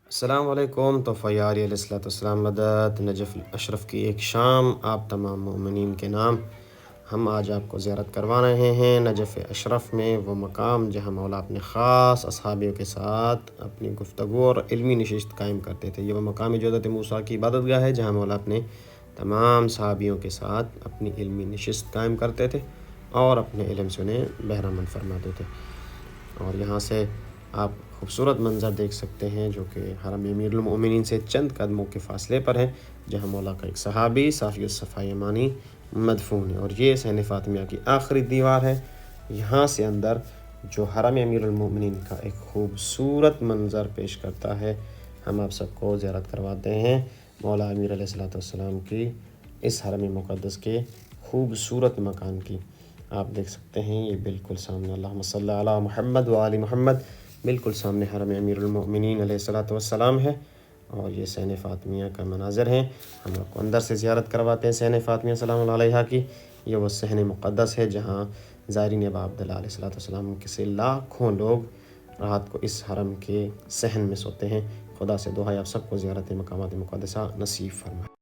السلام علیکم۔ تو فیاری علیہ السلام مدد نجف اشرف کی ایک شام آپ تمام مومنین کے نام ہم آج آپ کو زیارت کروا رہے ہیں نجف اشرف میں، وہ مقام جہاں مولا اپنے خاص اصحابیوں کے ساتھ اپنی گفتگو اور علمی نشست قائم کرتے تھے۔ یہ وہ مقام جو حضرت موسیٰ کی عبادت گاہ ہے، جہاں مولا اپنے تمام صحابیوں کے ساتھ اپنی علمی نشست قائم کرتے تھے اور اپنے علم سے انہیں بہرامند فرماتے تھے۔ اور یہاں سے آپ خوبصورت منظر دیکھ سکتے ہیں جو کہ حرم امیر المومنین سے چند قدموں کے فاصلے پر ہے، جہاں مولا کا ایک صحابی صافی الصفا یمانی مدفون ہے۔ اور یہ حسین فاطمیہ کی آخری دیوار ہے۔ یہاں سے اندر جو حرم امیر المومنین کا ایک خوبصورت منظر پیش کرتا ہے، ہم آپ سب کو زیارت کرواتے ہیں مولا امیر علیہ السلام کی اس حرم مقدس کے خوبصورت مکان کی۔ آپ دیکھ سکتے ہیں یہ بالکل سامنے، اللہم صلی علی محمد و آل محمد، بالکل سامنے حرم امیر المؤمنین علیہ السلام ہے۔ اور یہ حسین فاطمیہ کا مناظر ہیں۔ ہم آپ کو اندر سے زیارت کرواتے ہیں حسین فاطمیہ سلام اللہ علیہا کی۔ یہ وہ صحن مقدس ہے جہاں زائرین ابا عبداللہ علیہ السلام سے لاکھوں لوگ رات کو اس حرم کے صحن میں سوتے ہیں۔ خدا سے دعا ہے آپ سب کو زیارت مقامات مقدسہ نصیب فرمائے۔